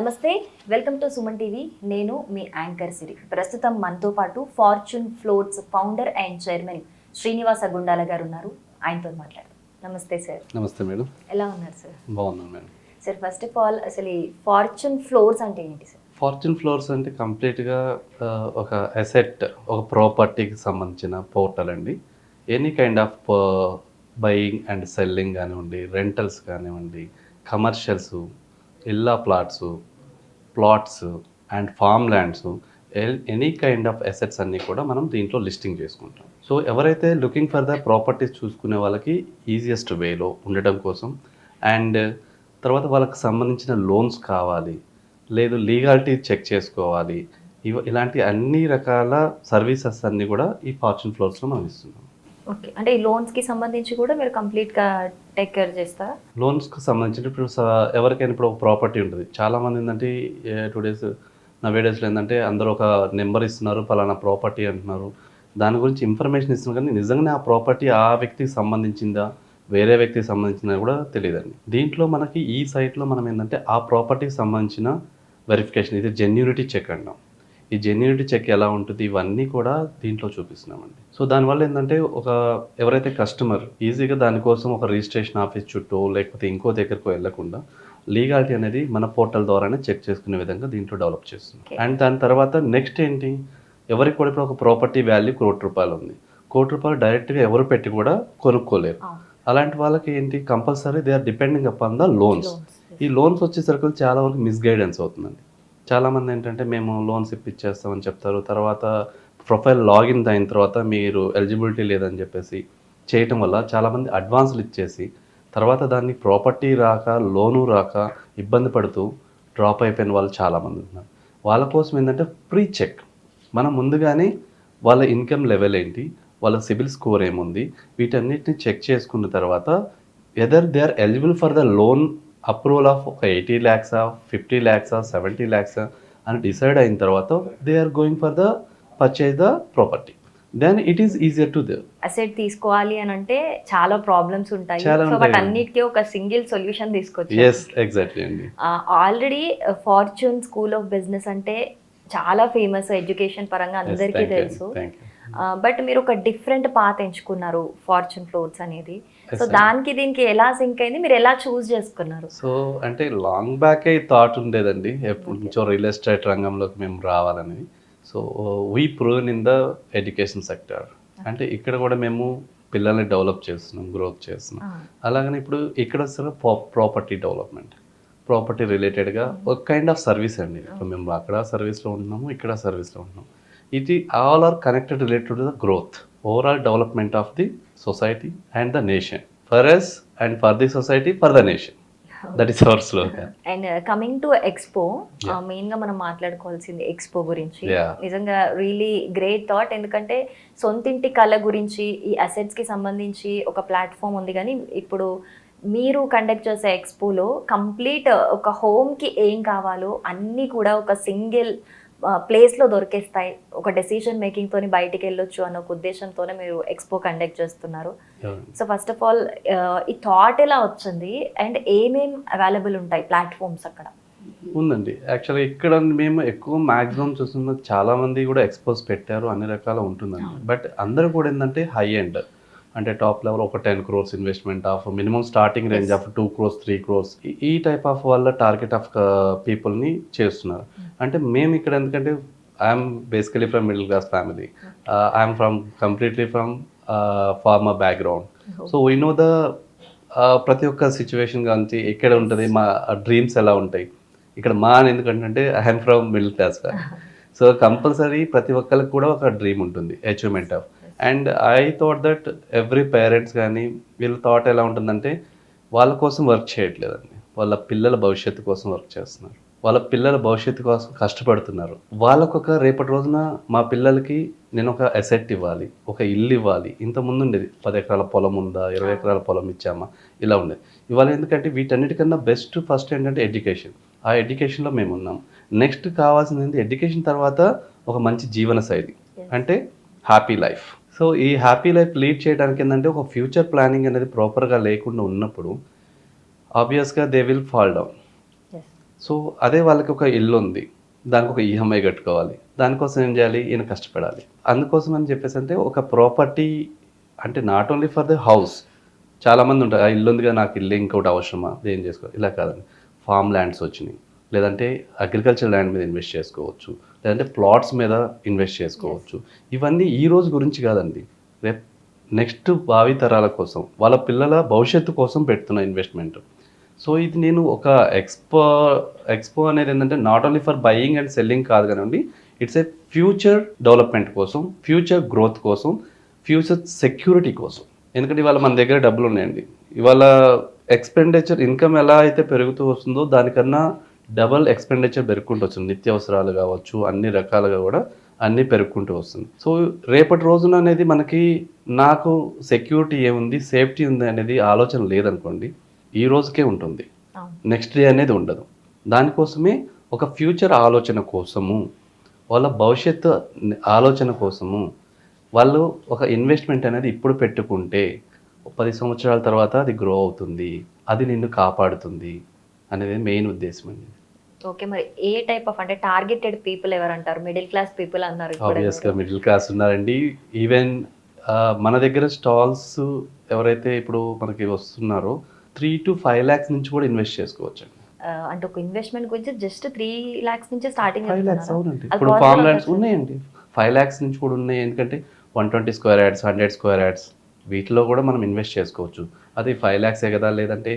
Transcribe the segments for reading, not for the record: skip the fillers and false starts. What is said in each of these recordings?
నమస్తే, welcome to Suman TV. నేను మీ anchor సిరి. ప్రస్తుతం మనతో పాటు fortune floors founder and chairman Srinivasa Gundala గారు ఉన్నారు. ఆయనతో మాట్లాడదాం. నమస్తే సార్. నమస్తే మేడం. ఎలా ఉన్నారు సార్? బాగున్నాను madam. Sir, first of all అసలు ఈ ఫార్చ్యూన్ ఫ్లోర్స్ అంటే ఏంటి సార్? ఫార్చ్యూన్ ఫ్లోర్స్ అంటే కంప్లీట్గా ఒక అసెట్, ఒక ప్రాపర్టీకి సంబంధించిన పోర్టల్ అండి. Any kind of buying and selling కానివ్వండి, రెంటల్స్ కానివ్వండి, కమర్షియల్స్, ఇల్లా plots and form lands, any kind of assets అన్నీ కూడా మనం దీంట్లో లిస్టింగ్ చేసుకుంటాం. సో ఎవరైతే లుకింగ్ ఫర్ ద ప్రాపర్టీస్ చూసుకునే వాళ్ళకి ఈజియెస్ట్ వేలో ఉండడం కోసం, అండ్ తర్వాత వాళ్ళకి సంబంధించిన లోన్స్ కావాలి, లేదు లీగాలిటీ చెక్ చేసుకోవాలి, ఇలాంటి అన్ని రకాల సర్వీసెస్ అన్నీ కూడా ఈ ఫార్చ్యూన్ ఫ్లోర్స్లో మనం ఇస్తున్నాం. ఓకే, అంటే ఈ లోన్స్కి సంబంధించి కూడా మీరు కంప్లీట్గా టేక్ కేర్ చేస్తారా? లోన్స్కి సంబంధించి ఇప్పుడు ఎవరికైనా ఇప్పుడు ఒక ప్రాపర్టీ ఉంటుంది. చాలామంది ఏంటంటే 2 days నవేడేస్లో ఏంటంటే అందరూ ఒక నెంబర్ ఇస్తున్నారు, పలానా ప్రాపర్టీ అంటున్నారు, దాని గురించి ఇన్ఫర్మేషన్ ఇస్తున్నారు, కానీ నిజంగానే ఆ ప్రాపర్టీ ఆ వ్యక్తికి సంబంధించిందా వేరే వ్యక్తికి సంబంధించిందా కూడా తెలియదండి. దీంట్లో మనకి ఈ సైట్లో మనం ఏంటంటే ఆ ప్రాపర్టీకి సంబంధించిన వెరిఫికేషన్, ఇది జెన్యూనిటీ చెక్ అంటాం. ఈ జెన్యూనిటీ చెక్ ఎలా ఉంటుంది ఇవన్నీ కూడా దీంట్లో చూపిస్తున్నామండి. సో దానివల్ల ఏంటంటే ఎవరైతే కస్టమర్ ఈజీగా దానికోసం ఒక రిజిస్ట్రేషన్ ఆఫీస్ చుట్టూ లేకపోతే ఇంకో దగ్గరకు వెళ్లకుండా లీగాలిటీ అనేది మన పోర్టల్ ద్వారానే చెక్ చేసుకునే విధంగా దీంట్లో డెవలప్ చేస్తున్నాం. అండ్ దాని తర్వాత నెక్స్ట్ ఏంటి, ఎవరికి కూడా ఇప్పుడు ఒక ప్రాపర్టీ వాల్యూ ₹1,00,00,000 ఉంది. ₹1,00,00,000 డైరెక్ట్గా ఎవరు పెట్టి కూడా కొనుక్కోలేరు. అలాంటి వాళ్ళకి ఏంటి, compulsory they are depending upon the loans. ఈ లోన్స్ వచ్చేసరికి చాలా వరకు మిస్గైడెన్స్ అవుతుందండి. చాలామంది ఏంటంటే మేము లోన్స్ ఇప్పించేస్తామని చెప్తారు, తర్వాత ప్రొఫైల్ లాగిన్ అయిన తర్వాత మీరు ఎలిజిబిలిటీ లేదని చెప్పేసి చేయటం వల్ల చాలామంది అడ్వాన్స్లు ఇచ్చేసి తర్వాత దాన్ని ప్రాపర్టీ రాక లోను రాక ఇబ్బంది పడుతూ డ్రాప్ అయిపోయిన వాళ్ళు చాలామంది ఉన్నారు. వాళ్ళ కోసం ఏంటంటే ప్రీ చెక్, మనం ముందుగానే వాళ్ళ ఇన్కమ్ లెవెల్ ఏంటి, వాళ్ళ సిబిల్ స్కోర్ ఏముంది, వీటన్నిటిని చెక్ చేసుకున్న తర్వాత whether they are eligible for the loan approval of ఒక 80 lakhs, 50 lakhs, 70 lakhs అని డిసైడ్ అయిన తర్వాత they are going for the purchase the property. Then it is easier to asset తీసుకోవాలి అని అంటే చాలా ప్రాబ్లమ్స్ ఉంటాయి. సో బట్ అన్నిటికీ ఒక సింగిల్ సొల్యూషన్ తీసుకొచ్చి. ఎస్, ఎగ్జాక్ట్లీ అండి. Already fortune school of business అంటే చాలా ఫేమస్, ఎడ్యుకేషన్ పరంగా అందరికీ తెలుసు. బట్ మీరు ఒక డిఫరెంట్ పాత్ ఎంచుకున్నారు ఫార్చ్యూన్ ఫ్లోర్స్ అనేది. సో దానికి దీనికి ఎలా సింక్ అయింది, మీరు ఎలా చూస్ చేసుకున్నారు? సో అంటే లాంగ్ బ్యాక్ థాట్ ఉండేదండి, ఎప్పటి నుంచో రియల్ ఎస్టేట్ రంగంలోకి మేము రావాలని. So we proven in the education sector. అంటే ఇక్కడ కూడా మేము పిల్లల్ని డెవలప్ చేస్తున్నాం, గ్రోత్ చేస్తున్నాం. అలాగని ఇప్పుడు ఇక్కడ వస్తున్న ప్రాపర్టీ డెవలప్మెంట్, ప్రాపర్టీ రిలేటెడ్గా ఒక కైండ్ ఆఫ్ సర్వీస్ అండి. ఇప్పుడు మేము అక్కడ సర్వీస్లో ఉంటున్నాము, ఇక్కడ సర్వీస్లో ఉంటున్నాము. ఇది all are connected related to the growth, overall development of the society and the nation, for us and for the society, for the nation. That is our slogan. And coming to expo, మెయిన్గా మనం మాట్లాడుకోవాల్సింది expo గురించి. నిజంగా really great thought, ఎందుకంటే సొంతింటి కళ గురించి ఈ అసెట్స్కి సంబంధించి ఒక ప్లాట్ఫామ్ ఉంది. కానీ ఇప్పుడు మీరు కండక్ట్ చేసే ఎక్స్పోలో కంప్లీట్ ఒక హోమ్కి ఏం కావాలో అన్నీ కూడా ఒక సింగిల్ ప్లేస్లో దొరికేస్తాయి. ఒక డెసిషన్ మేకింగ్ తోని బయటికి వెళ్ళొచ్చు అన్న ఒక ఉద్దేశంతోనే మీరు ఎక్స్పో కండక్ట్ చేస్తున్నారు. సో ఫస్ట్ ఆఫ్ ఆల్ ఈ థాట్ ఎలా వచ్చింది అండ్ ఏమేం అవైలబుల్ ఉంటాయి ప్లాట్ఫామ్స్ అక్కడ? ఉందండి, యాక్చువల్గా ఇక్కడ మేము ఎక్కువ మ్యాక్సిమం చూస్తున్న చాలా మంది కూడా ఎక్స్పోస్ పెట్టారు, అన్ని రకాల ఉంటుందండి. బట్ అందరూ కూడా ఏంటంటే హై ఎండ్, అంటే టాప్ లెవెల్ ఒక 10 crores investment of minimum starting range of 2 crores 3 crores ఈ టైప్ ఆఫ్ వాళ్ళ టార్గెట్ ఆఫ్ పీపుల్ని చేస్తున్నారు. అంటే మేము ఇక్కడ ఎందుకంటే I'm basically from middle class family, I'm completely from farmer background. So we know the ప్రతి ఒక్క సిచ్యువేషన్ గురించి ఎక్కడ ఉంటుంది, మా డ్రీమ్స్ ఎలా ఉంటాయి ఇక్కడ. మా ఎందుకంటే I'm from middle class family. So compulsory ప్రతి ఒక్కరికి కూడా ఒక డ్రీమ్ ఉంటుంది, achievement of. And I thought that every parents కానీ వీళ్ళ థాట్ ఎలా ఉంటుందంటే వాళ్ళ కోసం వర్క్ చేయట్లేదండి, వాళ్ళ పిల్లల భవిష్యత్తు కోసం వర్క్ చేస్తున్నారు, వాళ్ళ పిల్లల భవిష్యత్తు కోసం కష్టపడుతున్నారు. వాళ్ళకొక రేపటి రోజున మా పిల్లలకి నేను ఒక అసెట్ ఇవ్వాలి, ఒక ఇల్లు ఇవ్వాలి. ఇంతకుముందు ఉండేది 10 ఎకరాల పొలం ఉందా, 20 ఎకరాల పొలం ఇచ్చామా, ఇలా ఉండేది. ఇవాళ ఎందుకంటే వీటన్నిటికన్నా బెస్ట్ ఫస్ట్ ఏంటంటే ఎడ్యుకేషన్. ఆ ఎడ్యుకేషన్లో మేము ఉన్నాం. నెక్స్ట్ కావాల్సింది ఏంటి, ఎడ్యుకేషన్ తర్వాత ఒక మంచి జీవన శైలి, అంటే హ్యాపీ లైఫ్. సో ఈ హ్యాపీ లైఫ్ లీడ్ చేయడానికి ఏంటంటే ఒక ఫ్యూచర్ ప్లానింగ్ అనేది ప్రాపర్గా లేకుండా ఉన్నప్పుడు ఆబ్వియస్గా they will fall down. So అదే వాళ్ళకి ఒక ఇల్లు ఉంది, దానికి ఒక ఈఎంఐ కట్టుకోవాలి, దానికోసం ఏం చేయాలి, ఈయన కష్టపడాలి. అందుకోసం అని చెప్పేసి అంటే ఒక ప్రాపర్టీ అంటే not only for the house. చాలామంది ఉంటారు, ఆ ఇల్లు ఉందిగా నాకు ఇల్లు ఇంకోటి అవసరమా, ఏం చేసుకోవాలి, ఇలా కాదండి. ఫామ్ ల్యాండ్స్ వచ్చినాయి, లేదంటే అగ్రికల్చర్ ల్యాండ్ మీద ఇన్వెస్ట్ చేసుకోవచ్చు, లేదంటే ప్లాట్స్ మీద ఇన్వెస్ట్ చేసుకోవచ్చు. ఇవన్నీ ఈ రోజు గురించి కాదండి, రేపు నెక్స్ట్ భావి తరాల కోసం, వాళ్ళ పిల్లల భవిష్యత్తు కోసం పెడుతున్న ఇన్వెస్ట్మెంట్. సో ఇది నేను ఒక ఎక్స్పో అనేది ఏంటంటే not only for buying and selling కాదు కానివ్వండి, ఇట్స్ ఏ ఫ్యూచర్ డెవలప్మెంట్ కోసం, ఫ్యూచర్ గ్రోత్ కోసం, ఫ్యూచర్ సెక్యూరిటీ కోసం. ఎందుకంటే ఇవాళ మన దగ్గర డబ్బులు ఉన్నాయండి, ఇవాళ ఎక్స్పెండిచర్ ఇన్కమ్ ఎలా అయితే పెరుగుతూ వస్తుందో దానికన్నా డబల్ ఎక్స్పెండిచర్ పెరుగుకుంటూ వస్తుంది. నిత్యావసరాలు కావచ్చు, అన్ని రకాలుగా కూడా అన్నీ పెరుగుకుంటూ వస్తుంది. సో రేపటి రోజున అనేది మనకి నాకు సెక్యూరిటీ ఏముంది, సేఫ్టీ ఉంది అనేది ఆలోచన లేదనుకోండి, ఈ రోజుకే ఉంటుంది, నెక్స్ట్ డే అనేది ఉండదు. దానికోసమే ఒక ఫ్యూచర్ ఆలోచన కోసము, వాళ్ళ భవిష్యత్తు ఆలోచన కోసము వాళ్ళు ఒక ఇన్వెస్ట్మెంట్ అనేది ఇప్పుడు పెట్టుకుంటే 10 సంవత్సరాల తర్వాత అది గ్రో అవుతుంది, అది నిన్ను కాపాడుతుంది అనేది మెయిన్ ఉద్దేశం అండి. ఓకే, మరి ఏ టైప్ ఆఫ్ అంటే టార్గెటెడ్ పీపుల్ ఎవరంటారు? మిడిల్ క్లాస్ పీపుల్ అన్నారు. ఆబ్వియస్గా మిడిల్ క్లాస్ ఉన్నారండి. ఈవెన్ మన దగ్గర స్టాల్స్ ఎవరైతే ఇప్పుడు మనకి వస్తున్నారో 3 to 5 lakhs నుంచి కూడా ఇన్వెస్ట్ చేసుకోవచ్చు అండి. అంటే ఒక ఇన్వెస్ట్మెంట్ గురించి జస్ట్ 3 lakhs నుంచి స్టార్టింగ్. 5 lakhs అవునండి. ఇప్పుడు ఫామ్ ల్యాండ్స్ ఉన్నాయండి, 5 lakhs నుంచి కూడా ఉన్నాయి. ఎందుకంటే 120 square yards, 100 square yards వీటిలో కూడా మనం ఇన్వెస్ట్ చేసుకోవచ్చు. అది 5 lakhs కదా, లేదంటే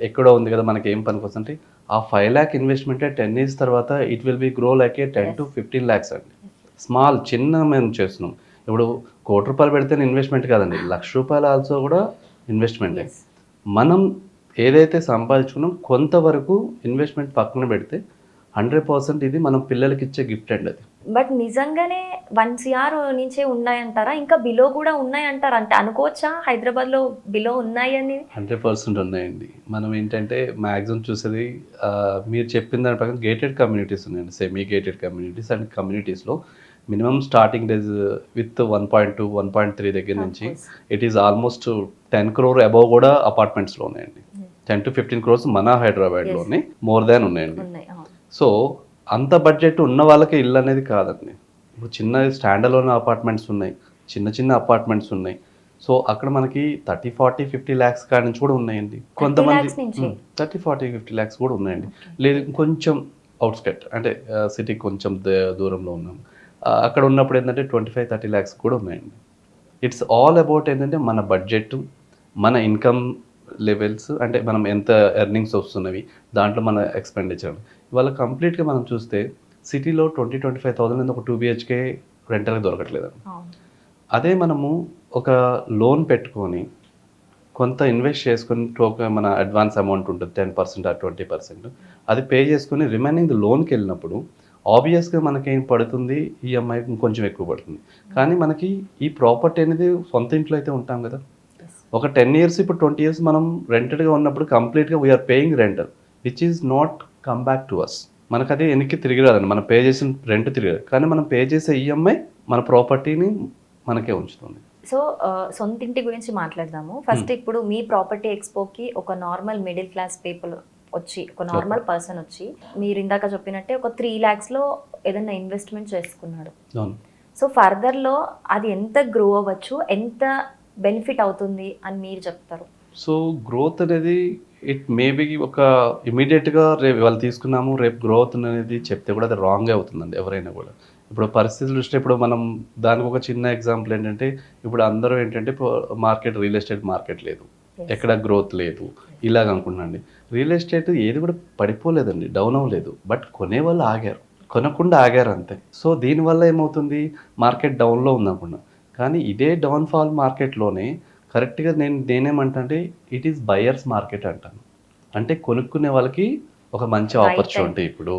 ఎక్కడో ఉంది కదా మనకి ఏం పనికి వస్తుంటే ఆ 5 lakh ఇన్వెస్ట్మెంట్ 10 years తర్వాత it will be grow like A 10 to 15 lakhs అండి. స్మాల్ చిన్న మేము చేస్తున్నాం. ఇప్పుడు ₹1,00,00,000 పెడితే ఇన్వెస్ట్మెంట్ కాదండి, ₹1,00,000 ఆల్సో కూడా ఇన్వెస్ట్మెంట్. మనం ఏదైతే సంపాదించుకున్నాం కొంతవరకు ఇన్వెస్ట్మెంట్ పక్కన పెడితే 100% ఇది మనం పిల్లలకి ఇచ్చే గిఫ్ట్ అండి అది. బట్ నిజంగానే 1 CR నుంచే ఉన్నాయంటారా? ఇంకా బిలో కూడా ఉన్నాయంటారా? అంటే అనుకోవచ్చా హైదరాబాద్లో బిలో ఉన్నాయని? 100% ఉన్నాయండి. మనం ఏంటంటే మ్యాక్సిమం చూసేది మీరు చెప్పిన దాని ప్రకారం గేటెడ్ కమ్యూనిటీస్ ఉన్నాయండి, సెమీ గేటెడ్ కమ్యూనిటీస్. అండ్ కమ్యూనిటీస్లో మినిమం స్టార్టింగ్ రేజ్ విత్ 1.2, 1.3 దగ్గర నుంచి it is almost 10 crore above కూడా అపార్ట్మెంట్స్లో ఉన్నాయండి. 10 to 15 crores మన హైదరాబాద్లోనే మోర్ దాన్ ఉన్నాయండి. సో అంత బడ్జెట్ ఉన్న వాళ్ళకి ఇల్లు అనేది కాదండి. ఇప్పుడు చిన్న స్టాండ్ అలోన్ అపార్ట్మెంట్స్ ఉన్నాయి, చిన్న చిన్న అపార్ట్మెంట్స్ ఉన్నాయి. సో అక్కడ మనకి 30, 40, 50 lakhs కాడి నుంచి కూడా ఉన్నాయండి. కొంతమంది 30, 40, 50 lakhs కూడా ఉన్నాయండి. లేదు కొంచెం అవుట్స్కట్ అంటే సిటీకి కొంచెం దూరంలో ఉన్నాం, అక్కడ ఉన్నప్పుడు ఏంటంటే 25, 30 lakhs కూడా ఉన్నాయండి. ఇట్స్ ఆల్ అబౌట్ ఏంటంటే మన బడ్జెట్, మన ఇన్కమ్ లెవెల్స్, అంటే మనం ఎంత ఎర్నింగ్స్ వస్తున్నవి, దాంట్లో మన ఎక్స్పెండిచర్. ఇవాళ కంప్లీట్గా మనం చూస్తే సిటీలో 20-25,000 ఒక 2 BHK రెంటల్కి దొరకట్లేదండి. అదే మనము ఒక లోన్ పెట్టుకొని కొంత ఇన్వెస్ట్ చేసుకొని మన అడ్వాన్స్ అమౌంట్ ఉంటుంది 10% or 20%, అది పే చేసుకుని రిమైనింగ్ లోన్కి వెళ్ళినప్పుడు ఆబ్వియస్గా మనకేం పడుతుంది, ఈఎంఐ కొంచెం ఎక్కువ పడుతుంది. కానీ మనకి ఈ ప్రాపర్టీ అనేది సొంత ఇంట్లో అయితే ఉంటాం కదా, ఒక 10 years ఇప్పుడు 20 years మనం రెంటెడ్గా ఉన్నప్పుడు కంప్లీట్గా we are paying rental which is not come back to us. మనకు అది వెనక్కి తిరిగి రాదండి, మనం పే చేసిన రెంట్ తిరిగి రాదు, కానీ మనం పే చేసే ఈఎంఐ మన ప్రాపర్టీని మనకే ఉంచుతుంది. సో సొంత ఇంటి గురించి మాట్లాడదాము ఫస్ట్. ఇప్పుడు మీ ప్రాపర్టీ ఎక్స్పోకి ఒక నార్మల్ మిడిల్ క్లాస్ పీపుల్ వచ్చి, ఒక నార్మల్ పర్సన్ వచ్చి, మీరు ఇందాక చెప్పినట్టే ఒక 3 lakhsలో ఏదైనా ఇన్వెస్ట్మెంట్ చేసుకున్నాడు. సో ఫర్దర్లో అది ఎంత గ్రో అవ్వచ్చు, ఎంత బెనిఫిట్ అవుతుంది అని మీరు చెప్తారు? సో గ్రోత్ అనేది ఇట్ మేబీ ఒక ఇమీడియట్గా రేపు వాళ్ళు తీసుకున్నాము రేపు గ్రోత్ అనేది చెప్తే కూడా అది రాంగ్ అవుతుందండి ఎవరైనా కూడా. ఇప్పుడు పరిస్థితులు చూస్తే ఇప్పుడు మనం దానికి ఒక చిన్న ఎగ్జాంపుల్ ఏంటంటే, ఇప్పుడు అందరూ ఏంటంటే మార్కెట్, రియల్ ఎస్టేట్ మార్కెట్ లేదు, ఎక్కడ గ్రోత్ లేదు ఇలాగ అనుకున్నాండి. రియల్ ఎస్టేట్ ఏది కూడా పడిపోలేదండి, డౌన్ అవ్వలేదు, బట్ కొనేవాళ్ళు ఆగారు, కొనకుండా ఆగారు అంతే. సో దీనివల్ల ఏమవుతుంది, మార్కెట్ డౌన్లో ఉందనుకున్నా. కానీ ఇదే డౌన్ఫాల్ మార్కెట్లోనే కరెక్ట్గా నేనేమంటే ఇట్ ఈస్ బయర్స్ మార్కెట్ అంటాను. అంటే కొనుక్కునే వాళ్ళకి ఒక మంచి ఆపర్చునిటీ. ఇప్పుడు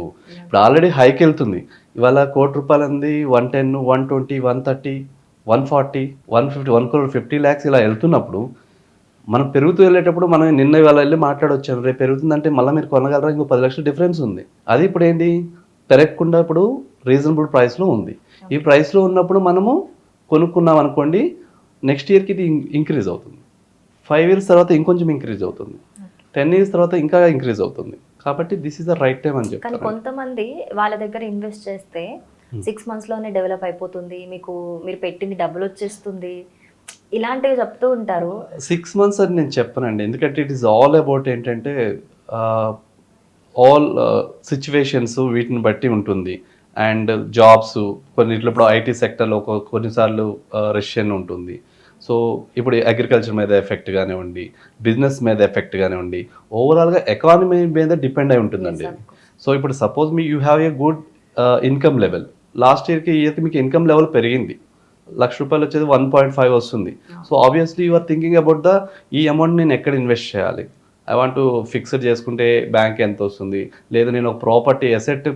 ఆల్రెడీ హైకి వెళ్తుంది. ఇవాళ ₹1,00,00,000 ఉంది, 110, 120, 130, 140, 150, 1,50 lakhs ఇలా వెళ్తున్నప్పుడు మనం పెరుగుతూ వెళ్ళేటప్పుడు మనం నిన్న ఇవాళ వెళ్ళి మాట్లాడొచ్చాము, రేపు పెరుగుతుందంటే మళ్ళీ మీరు కొనగలరా, ఇంకో 10 లక్షల డిఫరెన్స్ ఉంది. అది ఇప్పుడు ఏంటి, పెరగకుండా ఇప్పుడు రీజనబుల్ ప్రైస్లో ఉంది. ఈ ప్రైస్లో ఉన్నప్పుడు మనము కొనుక్కున్నాం అనుకోండి, నెక్స్ట్ ఇయర్కి ఇది ఇంక్రీజ్ అవుతుంది, 5 years తర్వాత ఇంకొంచెం ఇంక్రీజ్ అవుతుంది, 10 years తర్వాత ఇంకా ఇంక్రీజ్ అవుతుంది. కాబట్టి this is the right time అని కానీ చెప్తాను. కొంతమంది వాళ్ళ దగ్గర ఇన్వెస్ట్ చేస్తే 6 months లోనే డెవలప్ అయిపోతుంది, మీకు మీరు పెట్టింది డబ్బులు వచ్చేస్తుంది, ఇలాంటివి చెప్తూ ఉంటారు. 6 months అని నేను చెప్పనండి, ఎందుకంటే ఇట్ ఈస్ ఆల్ అబౌట్ ఏంటంటే ఆల్ సిచ్యువేషన్స్ వీటిని బట్టి ఉంటుంది. అండ్ జాబ్స్ కొన్నిట్లో ఇప్పుడు ఐటీ సెక్టర్లో కొన్నిసార్లు రష్యన్ ఉంటుంది. సో ఇప్పుడు అగ్రికల్చర్ మీద ఎఫెక్ట్ కానివ్వండి, బిజినెస్ మీద ఎఫెక్ట్ కానివ్వండి, ఓవరాల్గా ఎకానమీ మీద డిపెండ్ అయి ఉంటుందండి. సో ఇప్పుడు suppose you have a good income level, last ఇయర్కి ఈ ఇయర్కి మీకు ఇన్కమ్ లెవెల్ పెరిగింది, ₹1,00,000 వచ్చేది 1.5 వస్తుంది. So obviously you are thinking about ఈ అమౌంట్ నేను ఎక్కడ ఇన్వెస్ట్ చేయాలి, ఐ వాంట్ ఫిక్స్డ్ చేసుకుంటే బ్యాంక్ ఎంత వస్తుంది, లేదా నేను ఒక ప్రాపర్టీ అసెట్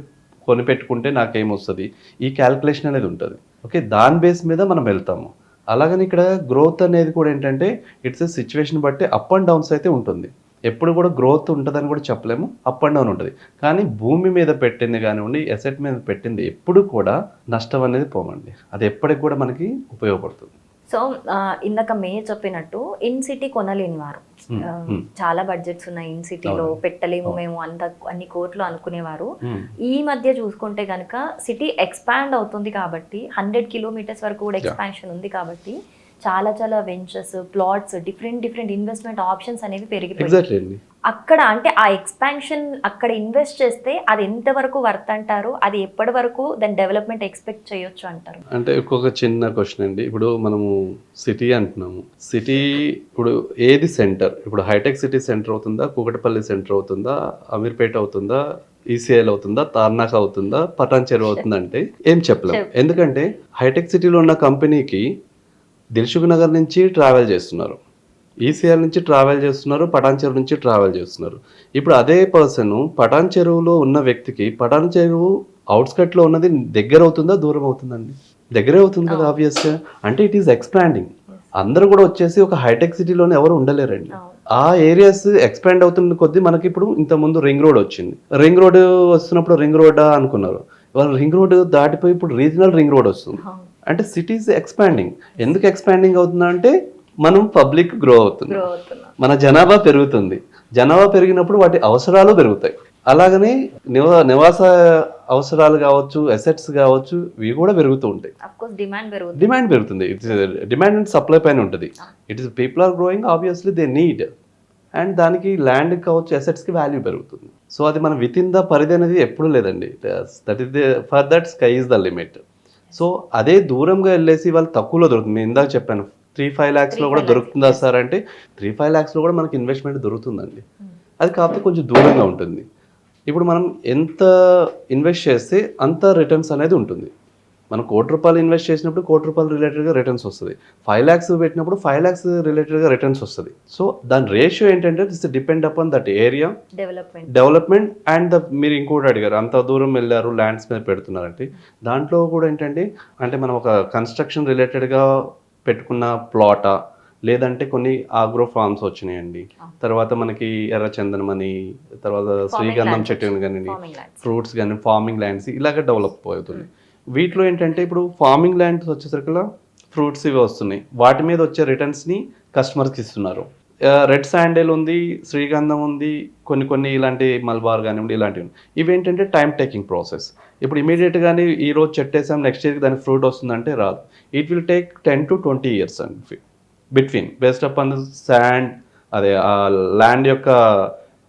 కొనిపెట్టుకుంటే నాకేమొస్తుంది, ఈ క్యాల్కులేషన్ అనేది ఉంటుంది. ఓకే, దాని బేస్ మీద మనం వెళ్తాము. అలాగని ఇక్కడ గ్రోత్ అనేది కూడా ఏంటంటే ఇట్స్ ఎ సిచ్యువేషన్ బట్టి అప్ అండ్ డౌన్స్ అయితే ఉంటుంది. ఎప్పుడు కూడా గ్రోత్ ఉంటుందని కూడా చెప్పలేము, అప్ అండ్ డౌన్ ఉంటుంది. కానీ భూమి మీద పెట్టింది కానివ్వండి, అసెట్ మీద పెట్టింది ఎప్పుడు కూడా నష్టం అనేది పోమండి, అది ఎప్పటికి కూడా మనకి ఉపయోగపడుతుంది. సో ఇందాక మే చెప్పినట్టు ఇన్ సిటీ కొనలేని వారు, చాలా బడ్జెట్స్ ఉన్నాయి ఇన్ సిటీలో, పెట్టలేము మేము అన్ని కోట్లు అనుకునేవారు, ఈ మధ్య చూసుకుంటే కనుక సిటీ ఎక్స్పాండ్ అవుతుంది కాబట్టి 100 kilometers వరకు కూడా ఎక్స్పాన్షన్ ఉంది కాబట్టి చాలా చాలా ventures, plots, different investment options అనేవి పెరిగిపోయాయి. అక్కడ అంటే ఆ ఎక్స్పాన్షన్ అక్కడ ఇన్వెస్ట్ చేస్తే అది ఎంతవరకు వర్త్ అంటారు, అది ఎప్పటి వరకు దాని డెవలప్మెంట్ ఎక్స్పెక్ట్ చేయొచ్చు అంటారు? అంటే ఇంకొక చిన్న క్వశ్చన్ అండి, ఇప్పుడు మనము సిటీ అంటున్నాము, సిటీ ఇప్పుడు ఏది సెంటర్, ఇప్పుడు హైటెక్ సిటీ సెంటర్ అవుతుందా, కూకటపల్లి సెంటర్ అవుతుందా, అమీర్పేట అవుతుందా, ఈసీఐల్ అవుతుందా, తార్నాక అవుతుందా, పటాన్ చెరువు అవుతుందా అంటే ఏం చెప్పలేము. ఎందుకంటే హైటెక్ సిటీలో ఉన్న కంపెనీకి దిల్సుఖ్ నగర్ నుంచి ట్రావెల్ చేస్తున్నారు, ఈసీఆర్ నుంచి ట్రావెల్ చేస్తున్నారు, పటాన్ చెరువు నుంచి ట్రావెల్ చేస్తున్నారు. ఇప్పుడు అదే పర్సన్ పటాన్ చెరువులో ఉన్న వ్యక్తికి పటాన్ చెరువు అవుట్స్కట్లో ఉన్నది దగ్గర అవుతుందా, దూరం అవుతుందండి? దగ్గరే అవుతుంది కదా ఆబ్వియస్గా. అంటే ఇట్ ఈస్ ఎక్స్పాండింగ్. అందరూ కూడా వచ్చేసి ఒక హైటెక్ సిటీలోనే ఎవరు ఉండలేరండి. ఆ ఏరియాస్ ఎక్స్పాండ్ అవుతున్న కొద్దీ మనకి ఇప్పుడు ఇంతకుముందు రింగ్ రోడ్ వచ్చింది, రింగ్ రోడ్ వస్తున్నప్పుడు రింగ్ రోడ్ అనుకున్నారు, వాళ్ళు రింగ్ రోడ్ దాటిపోయి ఇప్పుడు రీజనల్ రింగ్ రోడ్ వస్తుంది. అంటే సిటీస్ ఎక్స్పాండింగ్. ఎందుకు ఎక్స్పాండింగ్ అవుతుందా అంటే మనం పబ్లిక్ గ్రో అవుతుంది, మన జనాభా పెరుగుతుంది, జనాభా పెరిగినప్పుడు వాటి అవసరాలు పెరుగుతాయి. అలాగనే నివాస అవసరాలు కావచ్చు, అసెట్స్ కావచ్చు, ఇవి కూడా పెరుగుతూ ఉంటాయి. డిమాండ్ పెరుగుతుంది, ఇట్స్ డిమాండ్ అండ్ సప్లై పైన ఉంటుంది. It is people are growing, obviously they need, and దానికి ల్యాండ్ కావచ్చు, అసెట్స్కి వాల్యూ పెరుగుతుంది. సో అది మన విత్ ఇన్ ద పరిధి అనేది ఎప్పుడు లేదండి, that is for that sky is the limit. So అదే దూరంగా వెళ్ళేసి వాళ్ళు తక్కువలో దొరుకుతుంది. నేను ఇందాక చెప్పాను 3-5 lakhsలో కూడా దొరుకుతుందా సార్ అంటే 3-5 lakhsలో కూడా మనకి ఇన్వెస్ట్మెంట్ దొరుకుతుందండి. అది కాకపోతే కొంచెం దూరంగా ఉంటుంది. ఇప్పుడు మనం ఎంత ఇన్వెస్ట్ చేస్తే అంత రిటర్న్స్ అనేది ఉంటుంది. మనం ₹1,00,00,000 ఇన్వెస్ట్ చేసినప్పుడు ₹1,00,00,000 రిలేటెడ్గా రిటర్న్స్ వస్తుంది, 5 lakhs పెట్టినప్పుడు 5 lakhs రిలేటెడ్గా రిటర్న్స్ వస్తుంది. సో దాని రేషియో ఏంటంటే it's depend upon that area development and మీరు ఇంకోటి అడిగారు, అంత దూరం వెళ్ళారు ల్యాండ్స్ మీద పెడుతున్నారంటే దాంట్లో కూడా ఏంటంటే అంటే మనం ఒక కన్స్ట్రక్షన్ రిలేటెడ్గా పెట్టుకున్న ప్లాటా, లేదంటే కొన్ని ఆగ్రో ఫార్మ్స్ వచ్చినాయండి, తర్వాత మనకి ఎర్రచందనం అని, తర్వాత శ్రీగంధం చెట్టు కానీ, ఫ్రూట్స్ కానీ, ఫార్మింగ్ ల్యాండ్స్ ఇలాగ డెవలప్ అవుతుంది. వీటిలో ఏంటంటే ఇప్పుడు ఫార్మింగ్ ల్యాండ్స్ వచ్చేసరికి ఫ్రూట్స్ ఇవి వస్తున్నాయి, వాటి మీద వచ్చే రిటర్న్స్ని కస్టమర్స్కి ఇస్తున్నారు. రెడ్ శాండెల్ ఉంది, శ్రీగంధం ఉంది, కొన్ని ఇలాంటి మల్బార్ కానివ్వండి, ఇలాంటివి ఇవేంటంటే టైం టేకింగ్ ప్రాసెస్. ఇప్పుడు ఇమీడియట్గానే ఈ రోజు చెట్టేసాం నెక్స్ట్ ఇయర్కి దానికి ఫ్రూట్ వస్తుందంటే రాదు. It will take 10 to 20 years అండి between, based up on sand, అదే ఆ ల్యాండ్ యొక్క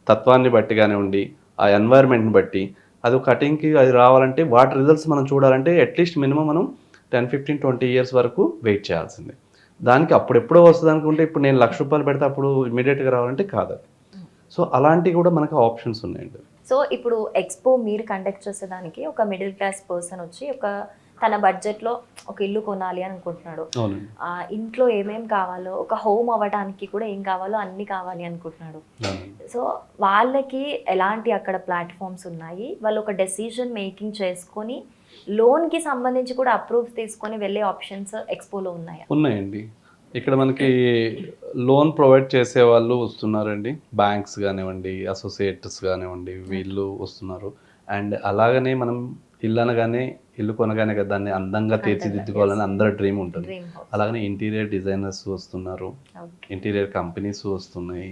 తత్వాన్ని బట్టి కానివ్వండి, ఆ ఎన్వైర్న్మెంట్ని బట్టి అది కటింగ్కి అది రావాలంటే వాటి రిజల్ట్స్ మనం చూడాలంటే అట్లీస్ట్ మినిమం మనం 10-15-20 years వరకు వెయిట్ చేయాల్సిందే. దానికి అప్పుడెప్పుడో వస్తుంది అనుకుంటే ఇప్పుడు నేను ₹1,00,000 పెడితే అప్పుడు ఇమీడియట్గా రావాలంటే కాదు. సో అలాంటివి కూడా మనకు ఆప్షన్స్ ఉన్నాయండి. సో ఇప్పుడు ఎక్స్పో మీరు కండక్ట్ చేసేదానికి ఒక మిడిల్ క్లాస్ పర్సన్ వచ్చి ఒక తన బడ్జెట్లో ఒక ఇల్లు కొనాలి అని అనుకుంటున్నాడు, ఇంట్లో ఏమేం కావాలో, ఒక హోమ్ అవ్వడానికి కూడా ఏం కావాలో అన్ని కావాలి అనుకుంటున్నాడు. సో వాళ్ళకి ఎలాంటి అక్కడ ప్లాట్ఫామ్స్ ఉన్నాయి, వాళ్ళు ఒక డెసిషన్ మేకింగ్ చేసుకొని లోన్కి సంబంధించి కూడా అప్రూవ్స్ తీసుకొని వెళ్ళే ఆప్షన్స్ ఎక్స్పోలో ఉన్నాయా? ఉన్నాయండి. ఇక్కడ మనకి లోన్ ప్రొవైడ్ చేసే వాళ్ళు వస్తున్నారండి, బ్యాంక్స్ కానివ్వండి, అసోసియేట్స్ కానివ్వండి, వీళ్ళు వస్తున్నారు. అండ్ అలాగనే మనం ఇల్లు అనగానే, ఇల్లు కొనగానే కదా దాన్ని అందంగా తీర్చిదిద్దుకోవాలని అందరి డ్రీమ్ ఉంటుంది. అలాగనే ఇంటీరియర్ డిజైనర్స్ వస్తున్నారు, ఇంటీరియర్ కంపెనీస్ వస్తున్నాయి,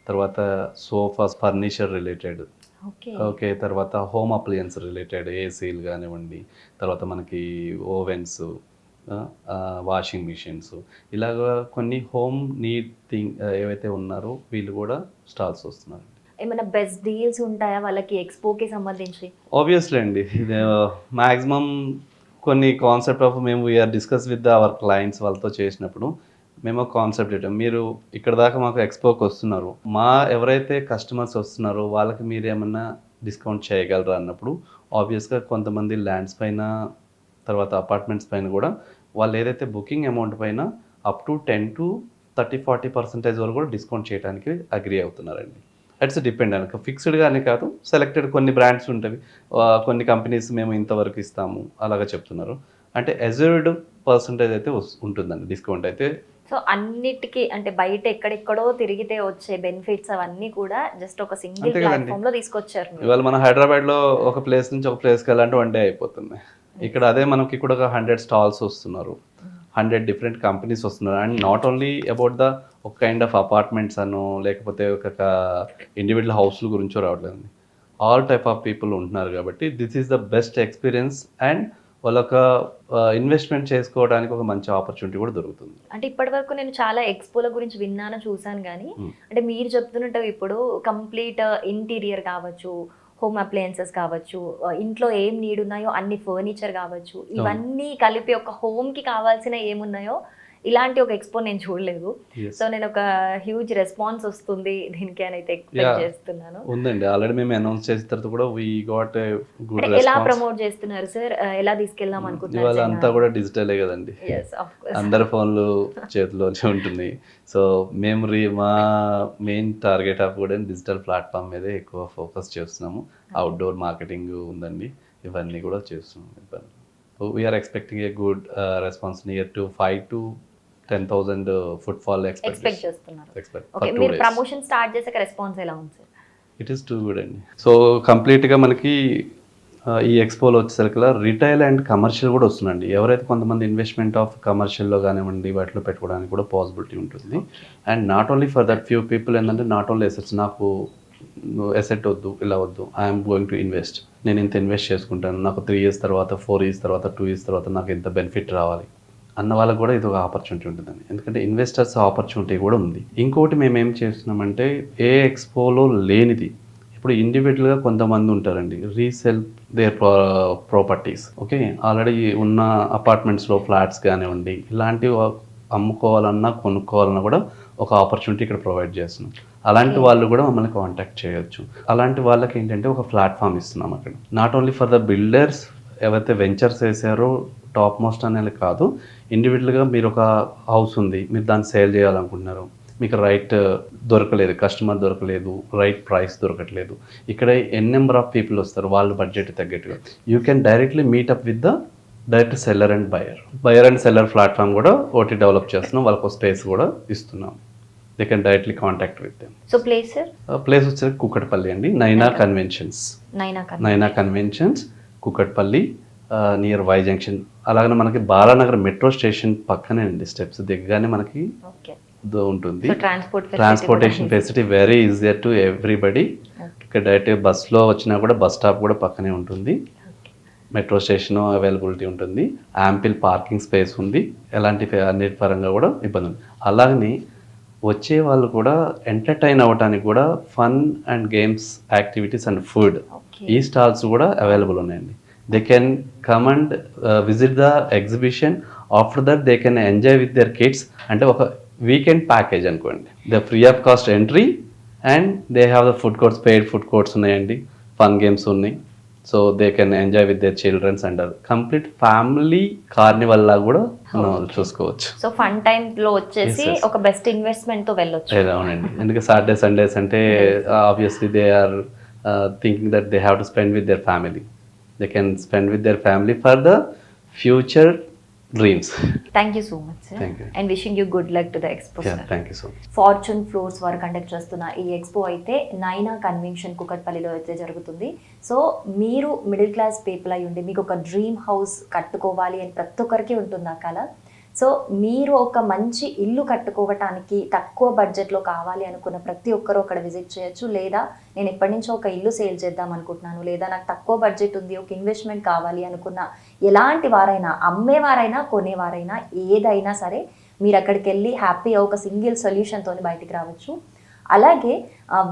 తర్వాత sofas furniture related, okay. Okay, తర్వాత హోమ్ అప్లయన్స్ రిలేటెడ్ ఏసీలు కానివ్వండి, తర్వాత మనకి ఓవెన్స్, వాషింగ్ మిషన్స్, ఇలాగ కొన్ని హోమ్ నీడ్ థింగ్ ఏవైతే ఉన్నారో వీళ్ళు కూడా స్టాల్స్ వస్తున్నారు. ఏమైనా బెస్ట్ డీల్స్ ఉంటాయా వాళ్ళకి ఎక్స్పోకి సంబంధించి? ఆబ్వియస్లీ అండి, ఇది మ్యాక్సిమం కొన్ని కాన్సెప్ట్ ఆఫ్ మేము we are discuss with our clients వాళ్ళతో చేసినప్పుడు మేము ఒక కాన్సెప్ట్ పెట్టాం. మీరు ఇక్కడ దాకా మాకు ఎక్స్పోకి వస్తున్నారు, మా ఎవరైతే కస్టమర్స్ వస్తున్నారో వాళ్ళకి మీరు ఏమన్నా డిస్కౌంట్ చేయగలరా అన్నప్పుడు ఆబ్వియస్గా కొంతమంది ల్యాండ్స్ పైన, తర్వాత అపార్ట్మెంట్స్ పైన కూడా వాళ్ళు ఏదైతే బుకింగ్ అమౌంట్ పైన అప్ టు 10-30-40% వరకు కూడా డిస్కౌంట్ చేయడానికి అగ్రీ అవుతున్నారండి. ఇట్స్ డిపెండ్ అనక ఫిక్స్డ్గానే కాదు, సెలెక్టెడ్ కొన్ని బ్రాండ్స్ ఉంటాయి, కొన్ని కంపెనీస్ మేము ఇంతవరకు ఇస్తాము అలాగా చెప్తున్నారు. అంటే అజర్వ్డ్ పర్సంటేజ్ అయితే ఉంటుందండి డిస్కౌంట్ అయితే. సో అన్నిటికీ అంటే బయట ఎక్కడెక్కడో తిరిగితే వచ్చే బెనిఫిట్స్ అవన్నీ కూడా జస్ట్ ఒక సింగిల్ ప్లాట్ఫామ్ లో తీసుకొచ్చారు మీరు. ఇవాళ మన హైదరాబాద్లో ఒక ప్లేస్ నుంచి ఒక ప్లేస్కి వెళ్ళాలంటే 1 డే అయిపోతుంది. ఇక్కడ అదే మనకి ఇక్కడ ఒక 100 స్టాల్స్ వస్తున్నారు, 100 డిఫరెంట్ కంపెనీస్ వస్తున్నారు. And not only about the ఒక కైండ్ ఆఫ్ అపార్ట్మెంట్స్ అను, లేకపోతే ఒక ఇండివిజువల్ హౌస్ల గురించో రావట్లేదండి, ఆల్ టైప్ ఆఫ్ పీపుల్ ఉంటున్నారు. కాబట్టి this is the best experience and వాళ్ళొక ఇన్వెస్ట్మెంట్ చేసుకోవడానికి ఒక మంచి ఆపర్చునిటీ కూడా దొరుకుతుంది. అంటే ఇప్పటి వరకు నేను చాలా ఎక్స్పోల గురించి విన్నాను, చూసాను, కానీ అంటే మీరు చెప్తున్నట్టు ఇప్పుడు కంప్లీట్ ఇంటీరియర్ కావచ్చు, హోమ్ అప్లయన్సెస్ కావచ్చు, ఇంట్లో ఏం నీడ్ ఉన్నాయో అన్ని ఫర్నిచర్ కావచ్చు, ఇవన్నీ కలిపి ఒక హోమ్కి కావాల్సిన ఏమున్నాయో ఇలాంటి ఒక ఎక్స్పో నేను చూడలేదు. సో నేను ఒక హ్యూజ్ రెస్పాన్స్ వస్తుంది దీనికి అని అయితే ఎక్స్పెక్ట్ చేస్తున్నాను. ఉందండి, ఆల్రెడీ మేము అనౌన్స్ చేసిన తర్వాత కూడా we got a good response. ఎలా ప్రమోట్ చేస్తున్నారు సార్, ఎలా తీసుకెళ్దాం అనుకుంటున్నారు? ఇవాళ అంతా కూడా డిజిటలే కదండి, అందరి ఫోన్లు చేతిలోనే ఉంటుంది. సో మేము మా మెయిన్ టార్గెట్ ఆఫ్ కూడా డిజిటల్ ప్లాట్ఫామ్ మీదే ఎక్కువ ఫోకస్ చేస్తున్నాము. అవుట్డోర్ మార్కెటింగ్ ఉందండి, ఇవన్నీ కూడా చేస్తున్నాము. We are expecting a good response, near to 5 to 10,000 footfall expect చేస్తున్నారు. ఓకే, మీరు ప్రమోషన్ స్టార్ట్ చేసాక రెస్పాన్స్ ఎలా ఉంది sir? It is too good అండి. సో కంప్లీట్గా మనకి ఈ ఎక్స్పోలో వచ్చేసరికి రిటైల్ అండ్ కమర్షియల్ కూడా వస్తుందండి. ఎవరైతే కొంతమంది ఇన్వెస్ట్మెంట్ ఆఫ్ కమర్షియల్లో కానివ్వండి వాటిలో పెట్టుకోవడానికి కూడా పాసిబిలిటీ ఉంటుంది. And not only for that few people ఏంటంటే, నాట్ ఓన్లీ ఎసెట్స్, నాకు ఎసెట్ వద్దు, ఇలా వద్దు, ఐఎమ్ గోయింగ్ టు ఇన్వెస్ట్, నేను ఇంత ఇన్వెస్ట్ చేసుకుంటాను, నాకు 3 years తర్వాత, 4 years తర్వాత, 2 years తర్వాత నాకు ఇంత బెనిఫిట్ రావాలి అన్న వాళ్ళకు కూడా ఇది ఒక ఆపర్చునిటీ ఉంటుందండి. ఎందుకంటే ఇన్వెస్టర్స్ ఆపర్చునిటీ కూడా ఉంది. ఇంకోటి మేము ఏం చేస్తున్నామంటే, ఏ ఎక్స్పోలో లేనిది, ఇప్పుడు ఇండివిజువల్గా కొంతమంది ఉంటారండి, resell there properties, okay, already ఉన్న అపార్ట్మెంట్స్లో ఫ్లాట్స్ కానివ్వండి, ఇలాంటివి అమ్ముకోవాలన్నా కొనుక్కోవాలన్నా కూడా ఒక ఆపర్చునిటీ ఇక్కడ ప్రొవైడ్ చేస్తున్నాం. అలాంటి వాళ్ళు కూడా మమ్మల్ని కాంటాక్ట్ చేయొచ్చు. అలాంటి వాళ్ళకి ఏంటంటే ఒక ప్లాట్ఫామ్ ఇస్తున్నాం అక్కడ, not only for the builders ఎవరైతే వెంచర్స్ వేసారో టాప్ మోస్ట్ అనేది కాదు, ఇండివిజువల్గా మీరు ఒక హౌస్ ఉంది, మీరు దాన్ని సేల్ చేయాలనుకుంటున్నారు, మీకు రైట్ దొరకలేదు, కస్టమర్ దొరకలేదు, రైట్ ప్రైస్ దొరకట్లేదు, ఇక్కడ ఎన్ నెంబర్ ఆఫ్ పీపుల్ వస్తారు వాళ్ళ బడ్జెట్ తగ్గట్టుగా, you can directly meetup with the direct seller and buyer and seller platform కూడా ఒకటి డెవలప్ చేస్తున్నాం, వాళ్ళకు స్పేస్ కూడా ఇస్తున్నాం. They can directly contact with them. So place sir? Place వచ్చేసి కుకట్పల్లి అండి, నైనా కన్వెన్షన్స్, నైనా conventions Kukatpally, near Y junction. అలాగే మనకి బాలానగర్ మెట్రో స్టేషన్ పక్కనే అండి, స్టెప్స్ దిగగానే మనకి ఉంటుంది. Transportation facility very easier to everybody. ఇక్కడ డైరెక్ట్ బస్లో వచ్చినా కూడా బస్ స్టాప్ కూడా పక్కనే ఉంటుంది, మెట్రో స్టేషన్ అవైలబిలిటీ ఉంటుంది, యాంపిల్ పార్కింగ్ స్పేస్ ఉంది, ఎలాంటి అన్నిటి పరంగా కూడా ఇబ్బంది ఉంది. అలాగని వచ్చే వాళ్ళు కూడా ఎంటర్టైన్ అవ్వడానికి కూడా fun and games activities and food ఈ స్టాల్స్ కూడా అవైలబుల్ ఉన్నాయండి. They can come and visit the exhibition, after that they can enjoy with their kids. అంటే ఒక వీకెండ్ ప్యాకేజ్ అనుకోండి, the free of cost entry and they have the food courts, paid food courts ఉన్నాయండి, fun games ఉన్నాయి. So they can enjoy with their childrens and complete family carnival లా కూడా మనం చూసుకోవచ్చు. So fun time లో వచ్చేసి ఒక బెస్ట్ ఇన్వెస్ట్మెంట్ తో వెళ్ళొచ్చు. అవునండి, ఎందుకంటే సాటర్డే సండేస్ అంటే obviously they are thinking that they have to spend with their family. They can spend with their family for the future dreams. Thank you so much sir. Thank you. And wishing you good luck to the expo. Yeah, thank you so much. Fortune Floors వారు conduct చేస్తున్న ఈ expo అయితే నైనా convention కుకట్పల్లిలో అయితే జరుగుతుంది. So మీరు middle class people అయి ఉండి మీకు ఒక డ్రీమ్ హౌస్ కట్టుకోవాలి అని ప్రతి ఒక్కరికి ఉంటుంది ఆ కళ. సో మీరు ఒక మంచి ఇల్లు కట్టుకోవటానికి తక్కువ బడ్జెట్లో కావాలి అనుకున్న ప్రతి ఒక్కరూ అక్కడ విజిట్ చేయొచ్చు. లేదా నేను ఎప్పటి నుంచో ఒక ఇల్లు సేల్ చేద్దాం అనుకుంటున్నాను, లేదా నాకు తక్కువ బడ్జెట్ ఉంది, ఒక ఇన్వెస్ట్మెంట్ కావాలి అనుకున్న ఎలాంటి వారైనా, అమ్మేవారైనా కొనేవారైనా ఏదైనా సరే మీరు అక్కడికి వెళ్ళి హ్యాపీగా ఒక సింగిల్ సొల్యూషన్తో బయటికి రావచ్చు. అలాగే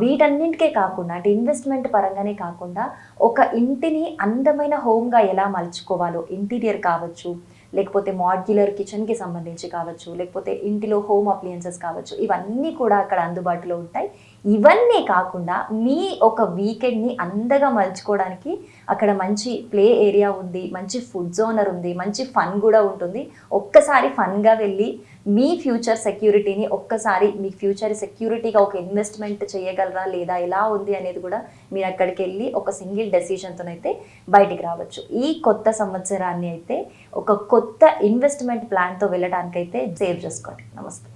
వీటన్నింటికే కాకుండా అంటే ఇన్వెస్ట్మెంట్ పరంగానే కాకుండా ఒక ఇంటిని అందమైన హోమ్గా ఎలా మలుచుకోవాలో, ఇంటీరియర్ కావచ్చు, లేకపోతే మాడ్యులర్ కిచెన్కి సంబంధించి కావచ్చు, లేకపోతే ఇంటిలో హోమ్ అప్లయన్సెస్ కావచ్చు, ఇవన్నీ కూడా అక్కడ అందుబాటులో ఉంటాయి. ఇవన్నీ కాకుండా మీ ఒక వీకెండ్ని అందగా మలుచుకోవడానికి అక్కడ మంచి ప్లే ఏరియా ఉంది, మంచి ఫుడ్ జోనర్ ఉంది, మంచి ఫన్ కూడా ఉంటుంది. ఒక్కసారి ఫన్గా వెళ్ళి మీ ఫ్యూచర్ సెక్యూరిటీని ఒక్కసారి మీ ఫ్యూచర్ సెక్యూరిటీగా ఒక ఇన్వెస్ట్మెంట్ చేయగలరా లేదా ఎలా ఉంది అనేది కూడా మీరు అక్కడికి వెళ్ళి ఒక సింగిల్ డెసిషన్తోనైతే బయటికి రావచ్చు. ఈ కొత్త సంవత్సరాన్ని అయితే ఒక కొత్త ఇన్వెస్ట్మెంట్ ప్లాన్తో వెళ్ళడానికైతే సేవ్ చేసుకోండి. నమస్తే.